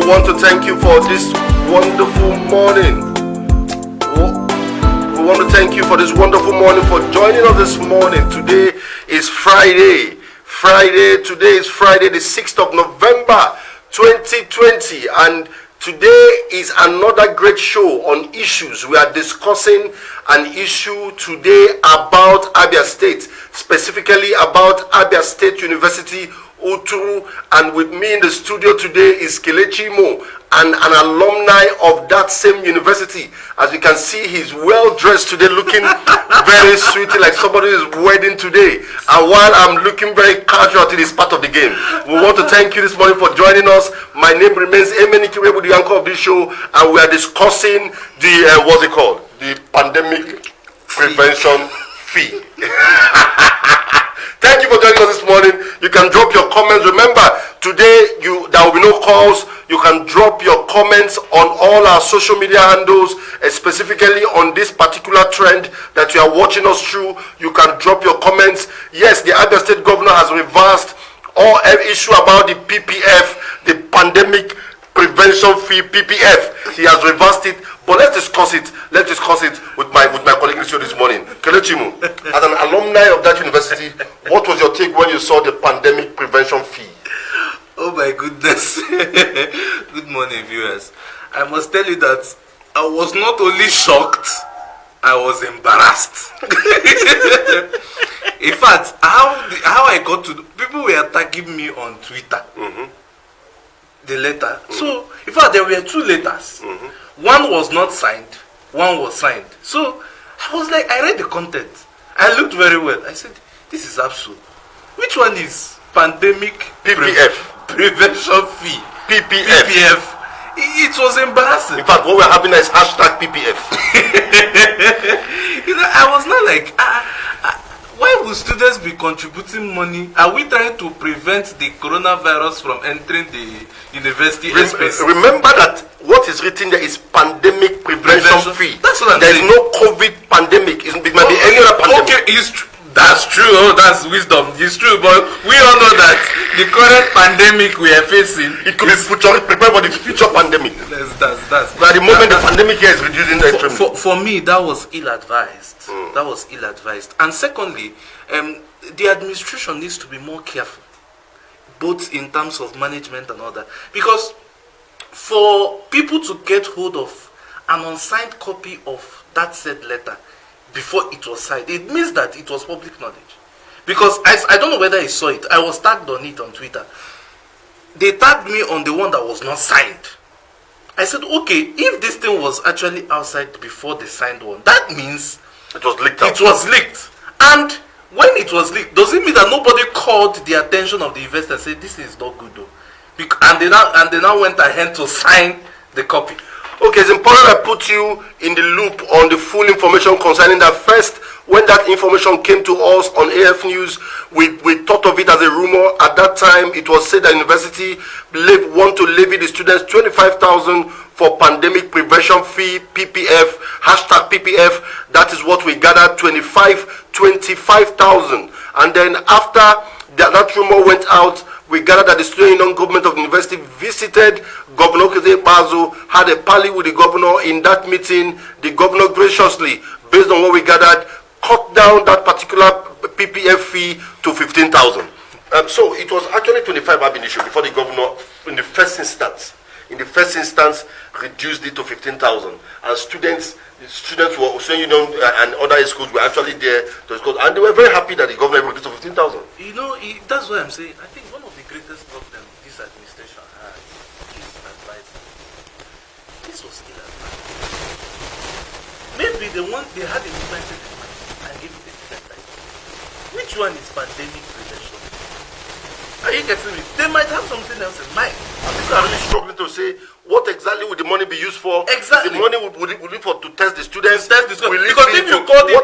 want to thank you for this wonderful morning. We want to thank you for this wonderful morning, for joining us this morning. Today is Friday. Today is Friday, the 6th of November, 2020. And today is another great show on issues. We are discussing an issue today about Abia State, specifically about Abia State University, Uturu, and with me in the studio today is Kelechi Mo, and an alumni of that same university. As you can see, he's well dressed today, looking very sweet, like somebody's wedding today. And while I'm looking very casual, it is part of the game. We want to thank you this morning for joining us. My name remains Emeniki with the anchor of this show, and we are discussing the what's it called? The pandemic prevention fee. Thank you for joining us this morning. You can drop your comments. Remember, today there will be no calls. You can drop your comments on all our social media handles, specifically on this particular trend that you are watching us through. You can drop your comments. Yes, the Abia State Governor has reversed all issue about the PPF, the pandemic prevention fee, PPF. He has reversed it. But let's discuss it. Let's discuss it with my colleague in the show this morning. Kelechimu, as an alumni of that university, what was your take when you saw the pandemic prevention fee? Oh my goodness. Good morning, viewers. I must tell you that I was not only shocked, I was embarrassed. In fact, how I got to people were attacking me on Twitter. The letter. So, in fact, there were two letters. One was not signed, one was signed. So, I was like, I read the content. I looked very well. I said, this is absurd. Which one is pandemic PPF? Prevention fee. PPF. It was embarrassing. In fact, what we're having is hashtag PPF. I was not like, why would students be contributing money? Are we trying to prevent the coronavirus from entering the university space? Remember that what is written there is pandemic prevention fee. That's what I'm saying. saying. There is no COVID pandemic. It might be any other pandemic. Okay, that's true. Oh, that's wisdom. It's true, but we all know that the current pandemic we are facing, it could be prepared for the future pandemic. That's. But at the moment, the pandemic here is reducing the extremely. For me, that was ill-advised. That was ill-advised. And secondly, the administration needs to be more careful, both in terms of management and all that, because for people to get hold of an unsigned copy of that said letter before it was signed, it means that it was public knowledge. Because I don't know whether I saw it. I was tagged on it on Twitter. They tagged me on the one that was not signed. I said, okay, if this thing was actually outside before the signed one, that means it was leaked out. It was leaked. And when it was leaked, does it mean that nobody called the attention of the investor and said, this is not good though? And they now went ahead to sign the copy. Okay, it's important I put you in the loop on the full information concerning that. First, when that information came to us on AF News, we thought of it as a rumor. At that time, it was said that university want to levy the students 25,000 for pandemic prevention fee, PPF, hashtag PPF. That is what we gathered, 25,000. And then after that rumor went out, we gathered that the student union government of the university visited Governor Bazo, had a parley with the governor. In that meeting, the governor graciously, based on what we gathered, cut down that particular PPF fee to 15,000. So it was actually 25 ab initio before the governor, in the first instance, reduced it to 15,000. And students were student union and other schools were actually there to discuss, and they were very happy that the governor reduced to 15,000. That's what I'm saying. I think one of the greatest problems this administration has is advising. This was still advising. Maybe they had a different and gave it a different title. Which one is pandemic prevention? Are you getting me? They might have something else in mind. People are really struggling to say what exactly would the money be used for. Exactly. The money would it be for to test the students. Because if you called it,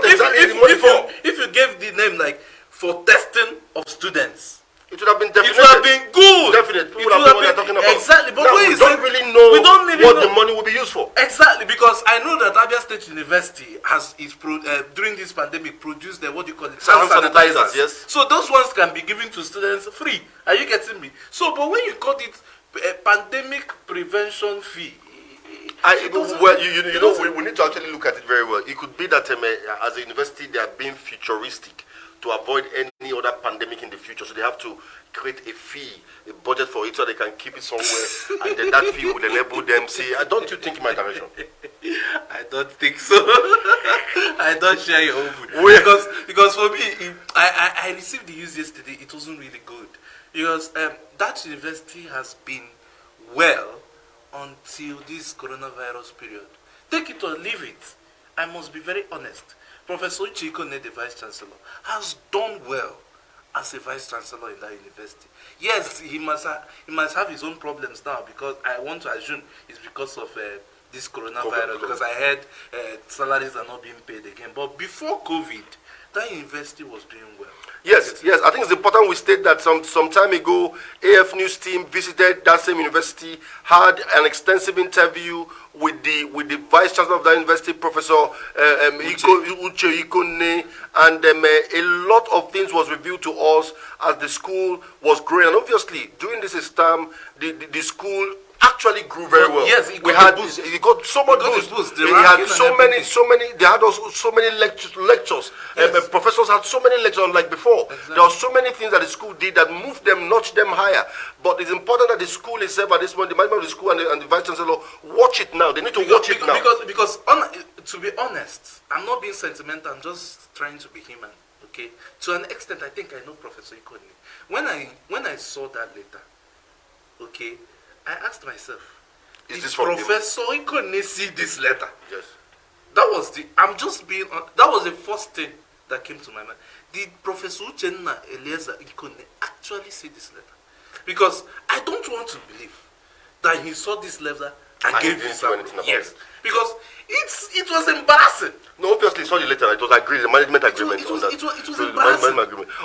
if you gave the name like for testing of students, it would have been definite. It would have been good. Definite. People would have known what they're talking about. Exactly. But now, we don't really know what the money will be used for. Exactly, because I know that Abia State University during this pandemic produced what do you call it? Hand sanitizers, yes. So those ones can be given to students free. Are you getting me? So, but when you call it pandemic prevention fee. We need to actually look at it very well. It could be that as a university, they are being futuristic to avoid any other pandemic in the future. So they have to create a fee, a budget for it, so they can keep it somewhere, and then that fee will enable them. See, don't you think in my direction? I don't think so. I don't share your own view. Because for me, I received the news yesterday. It wasn't really good because that university has been well until this coronavirus period. Take it or leave it. I must be very honest. Professor Chikone, the Vice Chancellor, has done well as a Vice Chancellor in that university. Yes, he must have his own problems now, because I want to assume it's because of this coronavirus, because I heard salaries are not being paid again. But before COVID, that university was doing well. Yes. I think it's important we state that some time ago, AF News team visited that same university, had an extensive interview with the Vice Chancellor of that university, Professor Uche Ikone, and a lot of things was revealed to us as the school was growing. And obviously, during this time, the school actually grew very well. Yes, it got so much boost. They had so many. They had also so many lectures. Yes. Professors had so many lectures like before. Exactly. There were so many things that the school did that moved them, notched them higher. But it's important that the school itself at this point, the management of the school and the Vice Chancellor, watch it now. They need to watch it now. Because to be honest, I'm not being sentimental. I'm just trying to be human. Okay. To an extent, I think I know Professor Ikone. When I saw that letter, okay, I asked myself, did Professor Ikone see this letter? Yes. That was that was the first thing that came to my mind. Did Professor Uchenna Eliezer Ikone actually see this letter? Because I don't want to believe that he saw this letter and gave his anything about it. Because it was embarrassing. No, obviously it's not the letter. It was agreed, the management agreement it was embarrassing.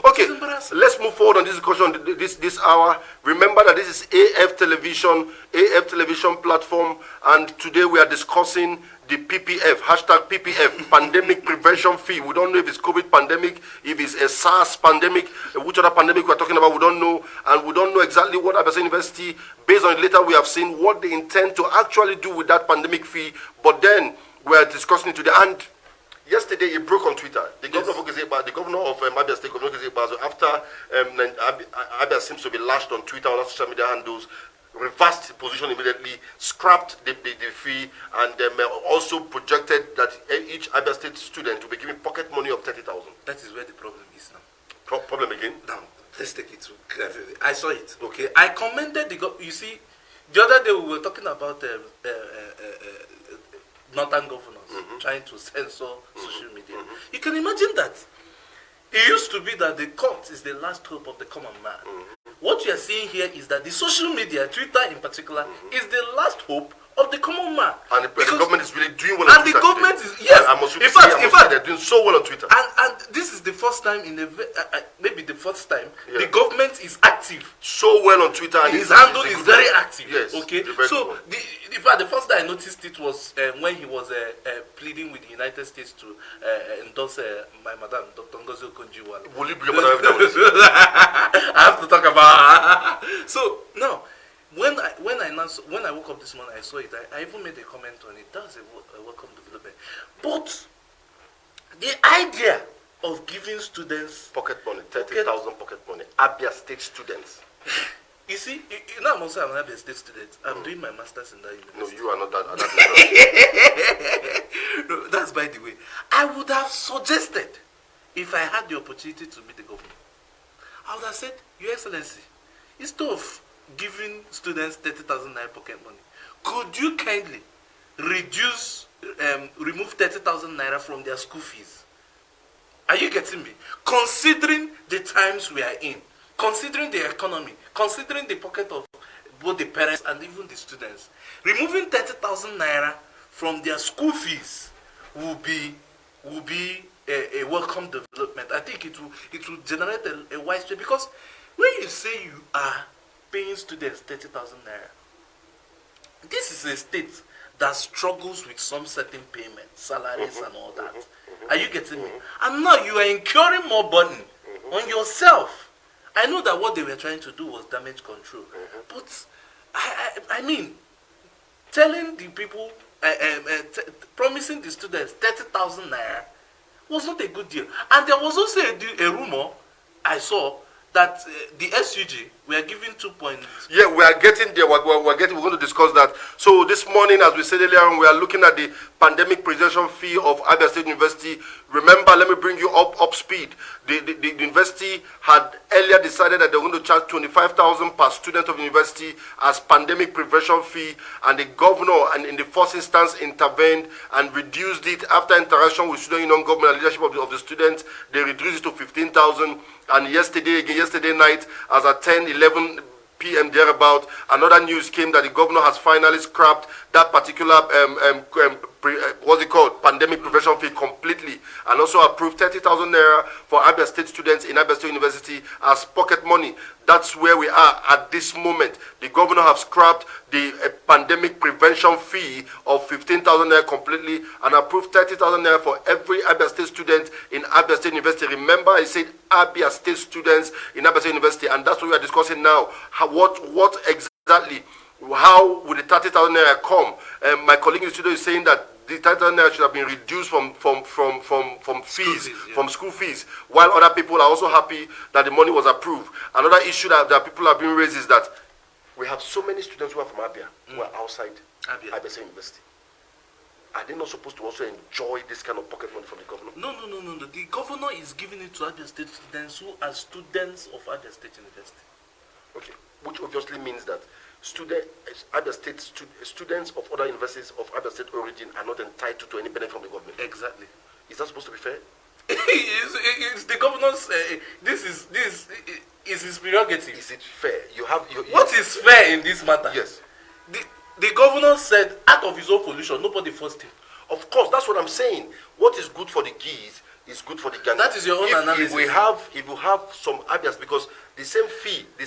Okay, let's move forward on this discussion this hour. Remember that this is AF television platform, and today we are discussing the PPF, #PPF, pandemic prevention fee. We don't know if it's COVID pandemic, if it's a SARS pandemic, which other pandemic we're talking about, we don't know. And we don't know exactly what Abia State University, based on the letter we have seen, what they intend to actually do with that pandemic fee. But then we're discussing it today. And yesterday it broke on Twitter. The governor of Abia State, Governor Gizeba, after Abia seems to be lashed on Twitter and other social media handles, reversed the position immediately, scrapped the fee, and also projected that each Abia State student will be given pocket money of 30,000. That is where the problem is now. Problem again? Now, let's take it to I saw it. Okay, I commended you see, the other day we were talking about northern governors trying to censor social media. You can imagine that. It used to be that the court is the last hope of the common man. What you are seeing here is that the social media, Twitter in particular, is the last hope of the common man. And the government is really doing well on Twitter. And the government is, yes. In fact, they're doing so well on Twitter. And this is the first time maybe the first time, the government is active. So well on Twitter. And his handle is very active. Yes. Okay. So, in fact, the first time I noticed it was when he was pleading with the United States to endorse my madam, Dr. Ngozi Okonjo-Iweala. Will you bring up evidence? I have to talk about her. So, now, when I woke up this morning, I saw it. I even made a comment on it. That's a welcome development. But the idea of giving students pocket money, 30,000 pocket money, Abia State students. You see, you know, I'm also an Abia State student. I'm doing my master's in that university. No, you are not that. No, that's by the way. I would have suggested, if I had the opportunity to meet the governor, I would have said, Your Excellency, instead of giving students 30,000 naira pocket money, could you kindly remove 30,000 naira from their school fees? Are you getting me? Considering the times we are in, considering the economy, considering the pocket of both the parents and even the students, removing 30,000 naira from their school fees will be a welcome development. I think it will generate a wide spread, because when you say you are paying students 30,000 naira, this is a state that struggles with some certain payments, salaries and all that. Are you getting me? And now you are incurring more burden on yourself. I know that what they were trying to do was damage control, but I mean, telling the people, promising the students 30,000 naira was not a good deal. And there was also a rumor I saw that the SUG were giving 2 points. Yeah, we are getting there. We're going to discuss that. So this morning, as we said earlier on, we are looking at the pandemic prevention fee of Abia State University. Remember, let me bring you up speed. The university had earlier decided that they were going to charge 25,000 per student of the university as pandemic prevention fee, and the governor, and in the first instance, intervened and reduced it after interaction with student union, government, and leadership of the students. They reduced it to 15,000. And yesterday night, as at 11 p.m. thereabout, another news came that the governor has finally scrapped that particular what's it called, pandemic prevention fee completely, and also approved 30,000 naira for Abia State students in Abia State University as pocket money. That's where we are at this moment. The governor has scrapped the pandemic prevention fee of 15,000 naira completely and approved 30,000 naira for every Abia State student in Abia State University. Remember, I said Abia State students in Abia State University, and that's what we are discussing now. What exactly? How would the 30,000 naira come? My colleague in the studio is saying that the 30,000 naira should have been reduced from fees, from school fees, while other people are also happy that the money was approved. Another issue that people have been raised is that we have so many students who are from Abia, who are outside Abia State University. Are they not supposed to also enjoy this kind of pocket money from the governor? No. The governor is giving it to Abia State students who are students of Abia State University. Okay, which obviously means that Abia State students of other universities of Abia State origin are not entitled to any benefit from the government. Exactly. Is that supposed to be fair? It's the governor's. This is his prerogative. Is it fair? What is fair in this matter? Yes. The governor said, out of his own pollution, nobody forced him. Of course, that's what I'm saying. What is good for the geese is good for the Ghana. That is your own analysis. If you have some Abias, because the same fee, the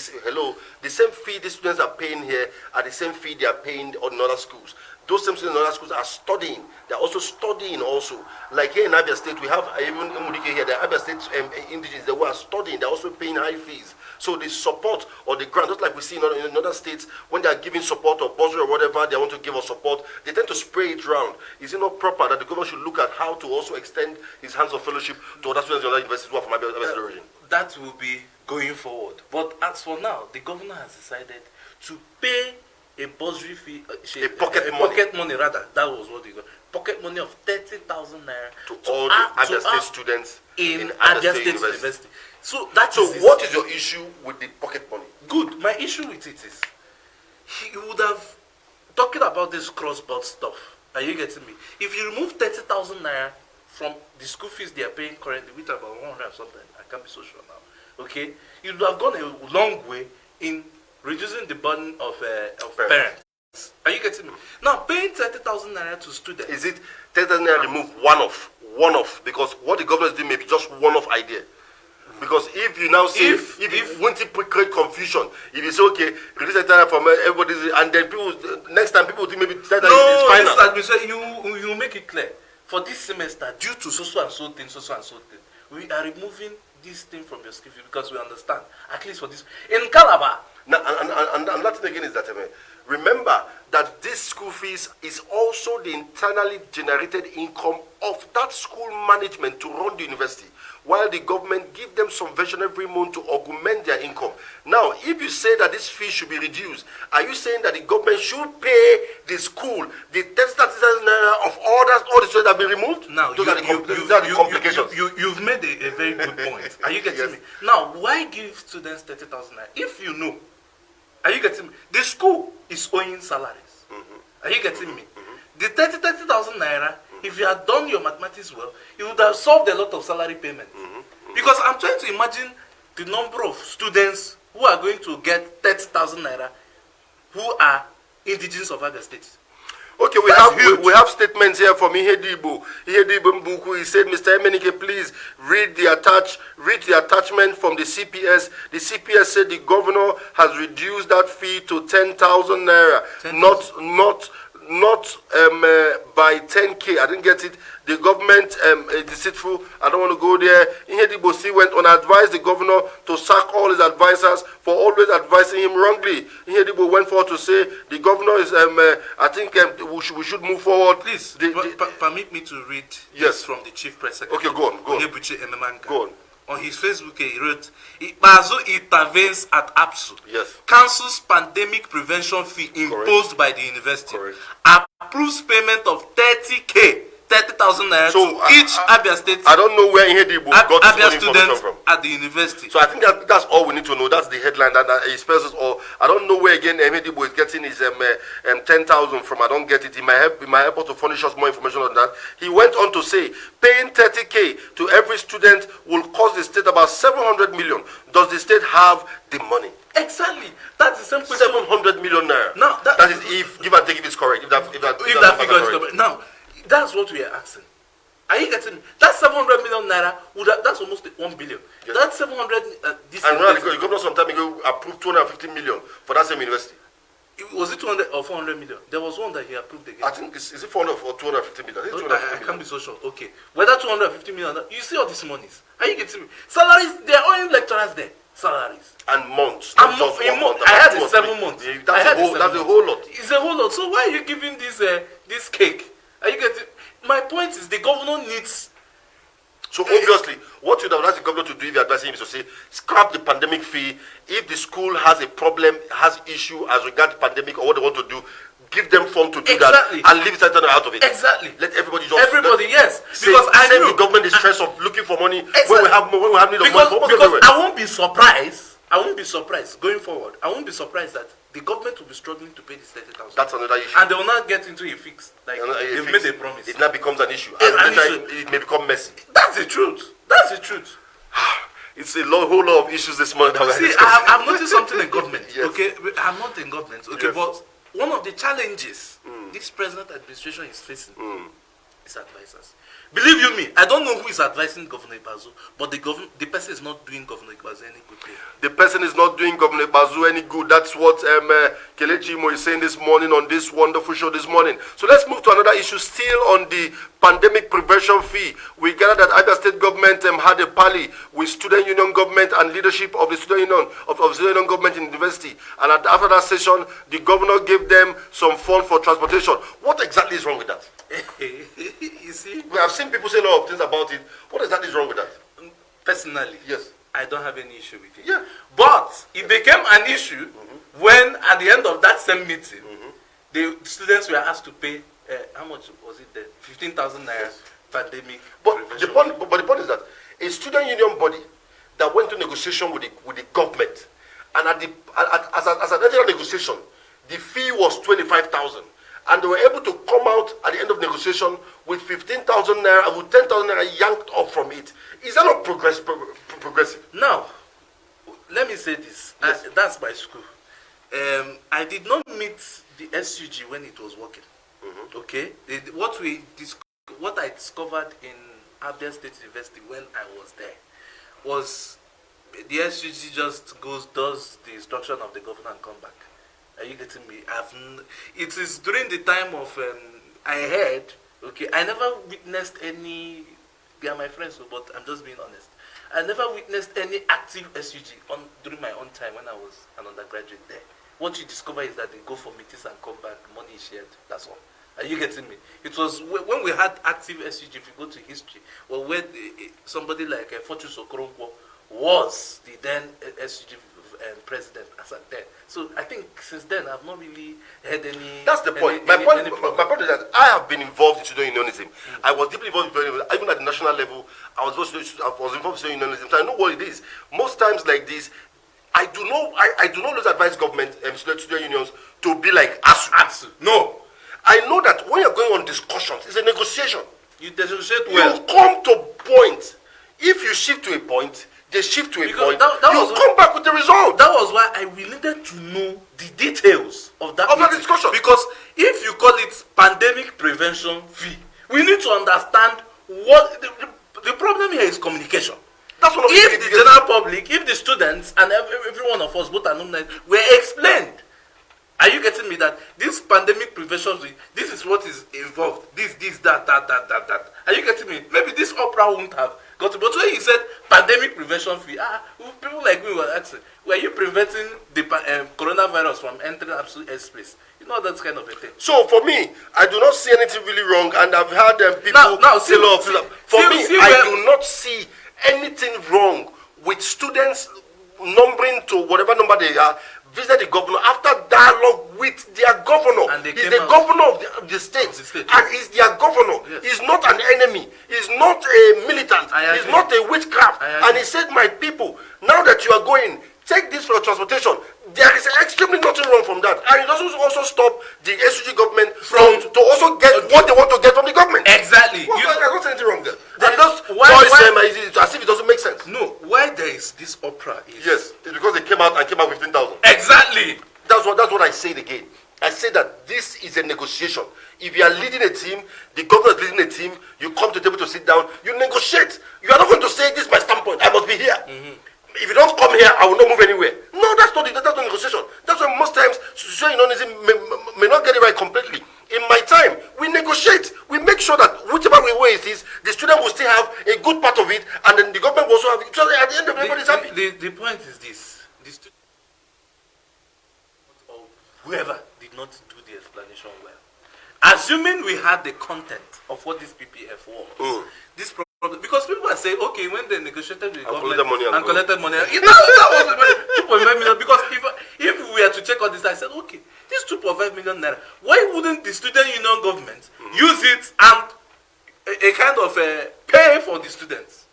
same fee the students are paying here are the same fee they are paying in other schools. Those same students in other schools are studying. They're also studying also. Like here in Abia State, we have even here, the Abia State indigenous, they were studying. They're also paying high fees. So the support or the grant, just like we see in other states, when they are giving support or bursary or whatever they want to give us support, they tend to spray it around. Is it not proper that the government should look at how to also extend his hands of fellowship to other students in other universities who are from Abia State origin? That will be going forward. But as for now, the governor has decided to pay a bursary fee, pocket money rather. That was what they got. Pocket money of 30,000 naira to all the Abia State students in Abia State University. So what is your issue with the pocket money? Good. My issue with it is he would have talking about this cross-border stuff. Are you getting me? If you remove 30,000 naira from the school fees they are paying currently, which are about 100 or something, I can't be so sure now. Okay, you would have gone a long way in reducing the burden of parents. Are you getting me? Now, paying 30,000 naira to students. Is it 30,000 naira remove one off? Because what the government is doing may be just one-off idea. Because if you now say, if you want to create confusion, if you say, okay, release the naira from everybody, and then people, next time people think maybe that is final. No, you make it clear. For this semester, due to so and so thing, we are removing this thing from your school fee because we understand, at least for this. In Calabar, now, and that thing again is that, remember that this school fees is also the internally generated income of that school management to run the university, while the government give them some version every month to augment their income. Now, if you say that this fee should be reduced, are you saying that the government should pay the school the 30,000 naira of all the students that have been removed? Now, those are the complications. You've made a very good point. Are you getting me? Now, why give students 30,000 naira if you know? Are you getting me? The school is owing salaries. Are you getting me? The 30,000 naira, if you had done your mathematics well, you would have solved a lot of salary payment. Because I'm trying to imagine the number of students who are going to get 30,000 naira who are indigenous of other states. Okay, we have statements here from Ihedibo Mbuku. He said, Mr. Emenike, please read the attachment from the CPS. The CPS said the governor has reduced that fee to 10,000 naira, not by 10K. I didn't get it. the government is deceitful. I don't want to go there. Ihedibo still went on, advised the governor to sack all his advisors for always advising him wrongly. Ihedibo went forward to say the governor is, I think we should move forward. Please, permit me to read yes. from the chief press secretary. Okay, go on. Go on. On his Facebook, he wrote, Bazo intervenes at ABUS. Yes. Cancels pandemic prevention fee imposed by the university. Correct. Approves payment of 30,000 naira so, to each Abia State. I don't know where Ihedibo got this information from. At the university. So I think that's all we need to know. That's the headline that it spells us all. I don't know where again Ihedibo is getting his 10,000 from. I don't get it. He might help us to furnish us more information on that. He went on to say, paying 30k to every student will cost the state about 700 million. Does the state have the money? Exactly. That's the same question. 700 million naira. Now that is if give and take if it's correct. If that figure is correct. Now, that's what we are asking. Are you getting me? That 700 million naira that's almost 1 billion. Yes. That 700 and the governor some time ago approved 250 million for that same university. Was it 200 or 400 million? There was one that he approved again. I think is it 400 or 250 million? I can't be so sure. Okay. Whether 250 million, you see all these monies. Are you getting me? Salaries, they are owing lecturers there. Salaries. And months. And I had it 7 months. That's a whole lot. It's a whole lot. So why are you giving this cake? Are you getting? My point is the governor needs. So obviously, what you would have asked the governor to do if you're advising him is to say, scrap the pandemic fee. If the school has a problem, has issue as regards pandemic or what they want to do, give them funds to do that and leave Satan out of it. Exactly. Let everybody just yes. Because I know the government is stressed of looking for money when we have need of money. Because I won't be surprised going forward. I won't be surprised that the government will be struggling to pay this 30,000. That's another issue. And they will not get into a fix. Like they've made a promise. It now becomes an issue. It may become messy. That's the truth. That's the truth. It's a whole lot of issues this morning. See, I've noticed something in government. Yes. Okay, I'm not in government. Okay, yes. But one of the challenges this present administration is facing is advisors. Believe you me, I don't know who is advising Governor Ibazu, but the person is not doing Governor Ibazu any good thing. The person is not doing Governor Ibazu any good. That's what Kelechi Imo is saying this morning on this wonderful show this morning. So let's move to another issue still on the pandemic prevention fee. We gathered that Abia State government had a parley with student union government and leadership of the student union of student union government in the university. And after that session, the governor gave them some fund for transportation. What exactly is wrong with that? You see, we have seen people say a lot of things about it. What exactly is wrong with that? Personally, yes, I don't have any issue with it. Yeah, but it became an issue when, at the end of that same meeting, the students were asked to pay how much was it then? 15,000 naira pandemic. But the point is that a student union body that went to negotiation with the government, and as an internal negotiation, the fee was 25,000. And they were able to come out at the end of negotiation with 15,000 naira and with 10,000 naira yanked off from it. Is that not progressive? Now, let me say this. Yes. That's my school. I did not meet the SUG when it was working. Okay? What I discovered in Abia State University when I was there was the SUG just does the instruction of the governor and come back. Are you getting me? It is during the time of I heard. Okay, I never witnessed any. They are my friends, but I'm just being honest. I never witnessed any active SUG during my own time when I was an undergraduate there. What you discover is that they go for meetings and come back. Money is shared. That's all. Are you getting me? It was when we had active SUG. If you go to history, well, where somebody like Fortune Sokoronkwo was the then SUG president as at then. So I think since then I've not really had any. That's the point. My point is that I have been involved in student unionism. I was deeply involved in student unionism. Even at the national level, I was involved in student unionism. So I know what it is. Most times like this, I do not always advise government and student unions to be like ASU. No. I know that when you're going on discussions, it's a negotiation. You negotiate well. You come to point. If you shift to a point, they shift to a point. You come back with the result. That was why I needed to know the details of that discussion. Because if you call it pandemic prevention fee, we need to understand what the problem here is communication. That's one of if the general public, if the students and every one of us, both alumni, were explained Are you getting me that this pandemic prevention, this is what is involved. This, that. Are you getting me? Maybe this opera won't have got it. But when he said pandemic prevention fee, people like me were asking, were you preventing the coronavirus from entering absolute airspace? You know, that's kind of a thing. So for me, I do not see anything really wrong, and I've had people say, I do not see anything wrong with students numbering to whatever number they are, visit the governor after dialogue with their governor. He's the governor of the state, and he's their governor. Yes. He's not an enemy. He's not a militant. He's not a witchcraft. And he said, my people, now that you are going, take this for transportation. There is extremely nothing wrong from that. And it doesn't also stop the SUG government from to also get what they want to get from the government. Exactly. Well, there's not anything wrong there. And those boys as if it doesn't make sense. No, why there is this opera is... Yes, it's because they came out 15,000. Exactly. That's what I said again. I say that this is a negotiation. If you are leading a team, the governor is leading a team, you come to the table to sit down, you negotiate. You are not going to say, this is my standpoint, I must be here. If you don't come here, I will not move anywhere. No, that's not negotiation. That's why most times unionism may not get it right completely. In my time, we negotiate. We make sure that whichever way it is, the student will still have a good part of it, and then the government will also have it. So at the end of the day, everybody's happy. The point is this: the student or whoever did not do the explanation well. Assuming we had the content of what this PPF was, this problem, because people are saying, okay, when they negotiated with the government and collected money, that was 2.5 million. Because if we were to check all this, I said, okay, this 2.5 million naira, why wouldn't the student union government use it and a kind of pay for the students?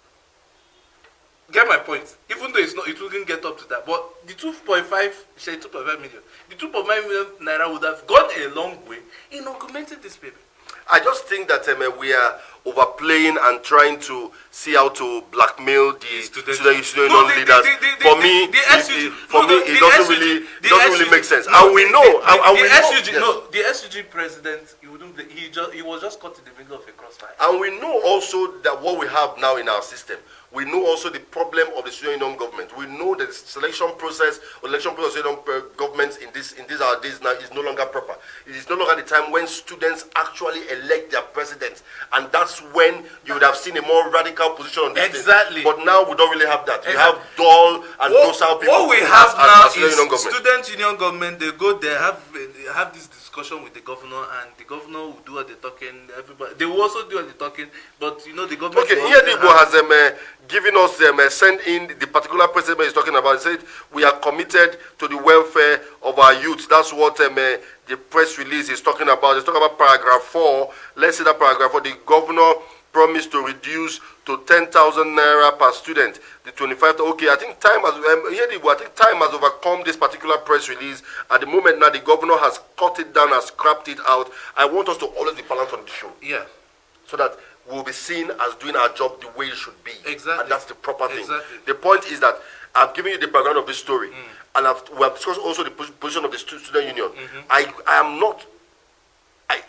Get my point? Even though it wouldn't get up to that, but the 2.5 million, the 2.5 million naira would have gone a long way in augmenting this payment. I just think that we are overplaying and trying to see how to blackmail the student union leaders. For me, it doesn't really make sense. And we know, the SUG president, he was just caught in the middle of a crossfire. And we know also that what we have now in our system, we know also the problem of the student union government. We know that the selection process or election process of governments in these our days now is no longer proper. It is no longer the time when students actually elect their president, and that's when you would have seen a more radical position on this Exactly. thing. But now we don't really have that. We have dull and docile people. What we have now is student union government. They go there, have this discussion with the governor, and the governor will do all the talking. Everybody, they will also do all the talking. But the government. Okay, here Igbo has given us sent in the particular president is talking about. He said we are committed to the welfare of our youth. That's what the press release is talking about. It's talking about paragraph 4. Let's see that paragraph 4. The governor promised to reduce to 10,000 naira per student. The 25. Okay, I think time has time has overcome this particular press release. At the moment now, the governor has cut it down, has scrapped it out. I want us to always be balanced on the show. Yeah. So that we'll be seen as doing our job the way it should be. Exactly. And that's the proper thing. Exactly. The point is that I've given you the background of this story, and we have discussed also the position of the student union. I am not.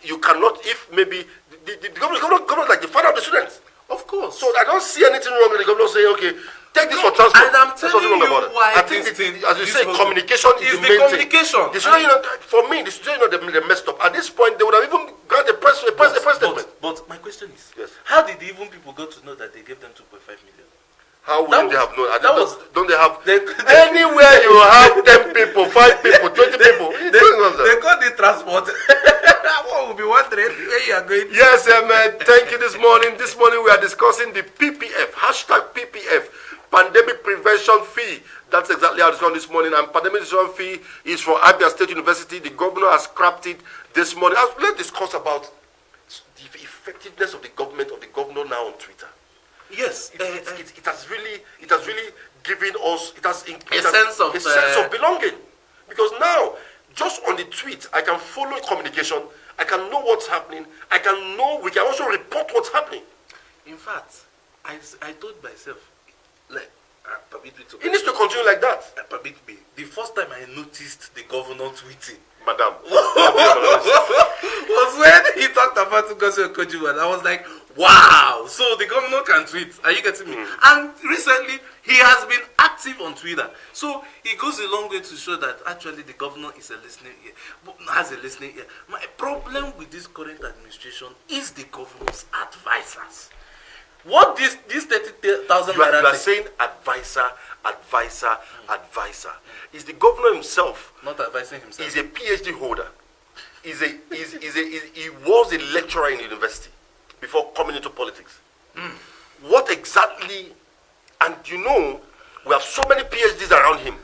You cannot, if maybe the governor is like the father of the students. Of course. So I don't see anything wrong with the governor saying, okay, take this for transport. And I'm telling you why. I think, as you say, communication is the main thing. The student union, for me, the student union, they messed up. At this point, they would have even got the press statement. But my question is, yes, how did even people got to know that they gave them 2.5 million? How wouldn't they have known? Don't they have? Anywhere you have 10 people, 5 people, 20 people, they got the transport. What will be wondering where you are going to? Yes, thank you this morning. This morning we are discussing the PPF, #PPF, Pandemic Prevention Fee. That's exactly how it's gone this morning. And Pandemic Prevention Fee is from Abia State University. The governor has scrapped it this morning. Let's discuss about the effectiveness of the governor now on Twitter. Yes, it has really given us a sense of belonging, because now just on the tweet I can follow communication, I can know what's happening, we can also report what's happening. In fact, I told myself, like, it needs to continue like that. The first time I noticed the governor tweeting, Madam, was when he talked about Ngozi Okonjo-Iweala. I was like, wow. So the governor governor can tweet. Are you getting me? And recently, he has been active on Twitter. So it goes a long way to show that actually the governor is a listening ear, has a listening ear. My problem with this current administration is the governor's advisors. What this 30,000 you are saying advisor. Is the governor himself not advising himself? He's a PhD holder. He was a lecturer in university before coming into politics. What exactly? And we have so many PhDs around him.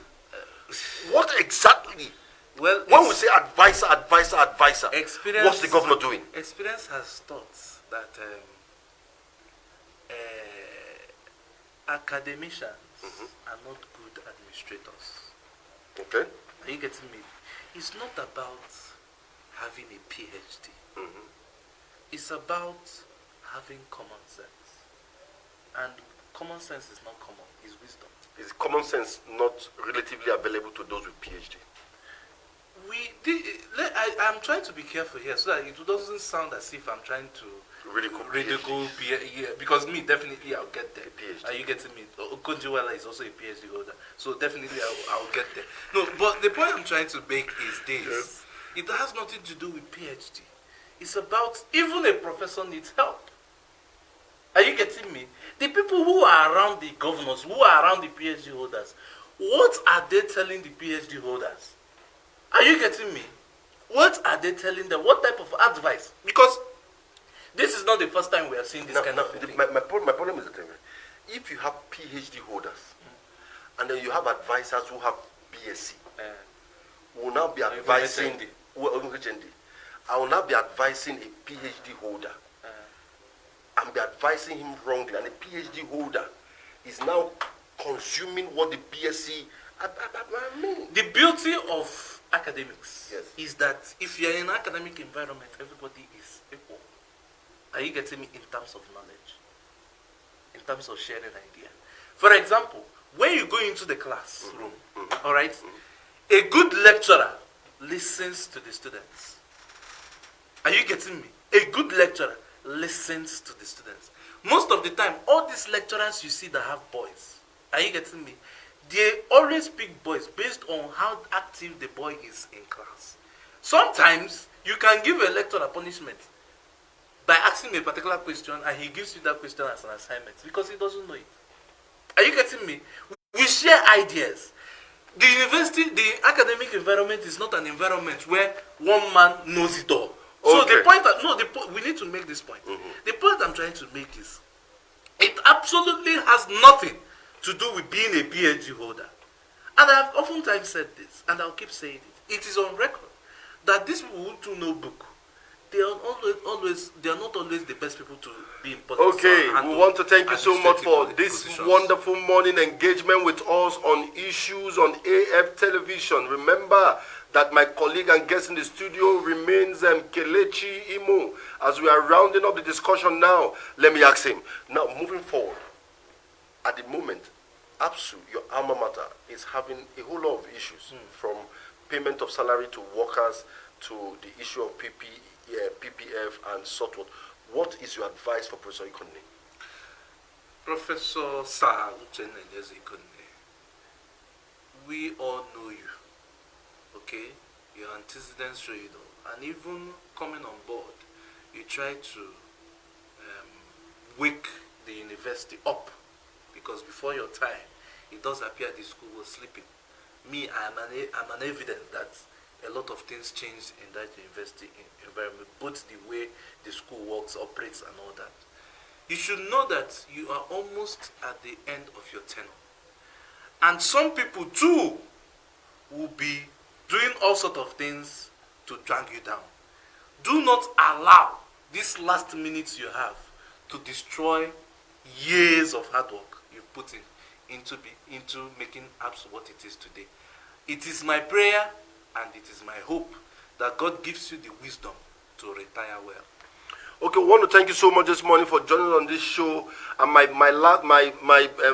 What exactly? Well, when we say advisor, what's the governor doing? Experience has taught that academicians are not good administrators. Okay. Are you getting me? It's not about having a PhD. It's about having common sense. And common sense is not common, it's wisdom. Is common sense not relatively available to those with PhD? I'm trying to be careful here so that it doesn't sound as if I'm trying to ridicule PhD. Because me, definitely I'll get there. Are you getting me? Konjiwala is also a PhD holder. So definitely I'll get there. No, but the point I'm trying to make is this. Yes. It has nothing to do with PhD. It's about even a professor needs help. Are you getting me? The people who are around the governors, who are around the PhD holders, what are they telling the PhD holders? Are you getting me? What are they telling them? What type of advice? Because this is not the first time we are seeing this kind of thing. My problem is that if you have PhD holders and then you have advisors who have BSc, who will now be advising I will now be advising a PhD holder and be advising him wrongly, and a PhD holder is now consuming what the BSc. The beauty of academics is that if you're in an academic environment, everybody is equal. Are you getting me? In terms of knowledge, in terms of sharing idea. For example, when you go into the classroom, all right, a good lecturer listens to the students. Are you getting me? A good lecturer listens to the students. Most of the time, all these lecturers you see that have boys, are you getting me? They always pick boys based on how active the boy is in class. Sometimes you can give a lecturer punishment by asking a particular question and he gives you that question as an assignment because he doesn't know it. Are you getting me? We share ideas. The university, the academic environment is not an environment where one man knows it all. So the point that, we need to make this point. The point I'm trying to make is, it absolutely has nothing to do with being a PhD holder. And I've oftentimes said this, and I'll keep saying it. It is on record that these people who do no book, they are not always the best people to be in politics. Okay, we want to thank you so much for this wonderful morning engagement with us on issues on AF television. Remember that my colleague and guest in the studio remains Kelechi Imo. As we are rounding up the discussion now, let me ask him. Now, moving forward, at the moment, ABSU, your alma mater, is having a whole lot of issues, from payment of salary to workers to the issue of PPF and so forth. What is your advice for Professor Ikonne? Professor Sir Uchenna Ikonne, we all know you. Okay, your antecedents show you know, and even coming on board, you try to wake the university up, because before your time, it does appear the school was sleeping. Me, I'm an evidence that a lot of things changed in that university environment, both the way the school works, operates, and all that. You should know that you are almost at the end of your tenure, and some people too will be doing all sorts of things to drag you down. Do not allow these last minutes you have to destroy years of hard work you've put into making ABSU what it is today. It is my prayer and it is my hope that God gives you the wisdom to retire well. Okay, we want to thank you so much this morning for joining on this show. And my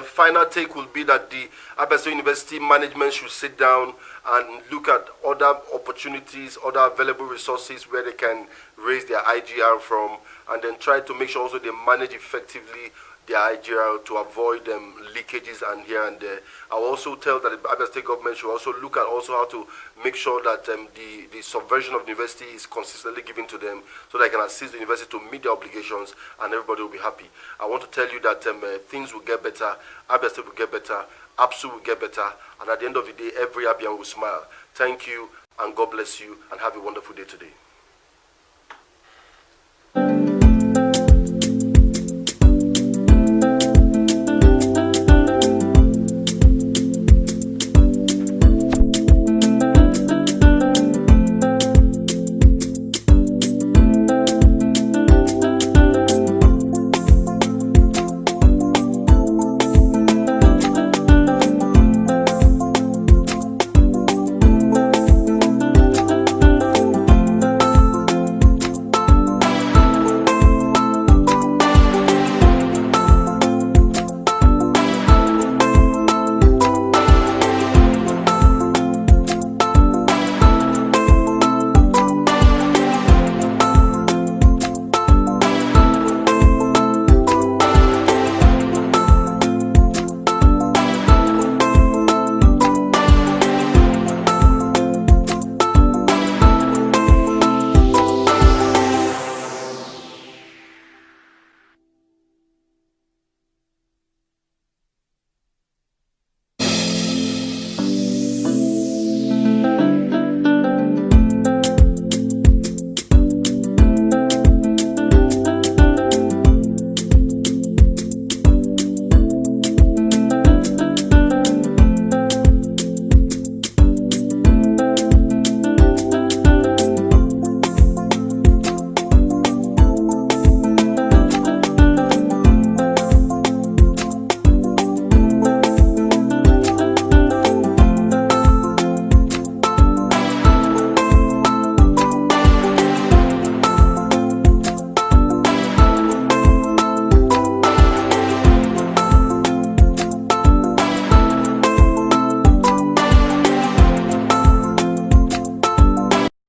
final take will be that the Abia State University management should sit down and look at other opportunities, other available resources where they can raise their IGR from, and then try to make sure also they manage effectively their IGR to avoid leakages and here and there. I will also tell that the Abia State government should also look at also how to make sure that the subvention of the university is consistently given to them so they can assist the university to meet their obligations and everybody will be happy. I want to tell you that things will get better, Abia State will get better, ABSU will get better, and at the end of the day, every Abian will smile. Thank you, and God bless you, and have a wonderful day today.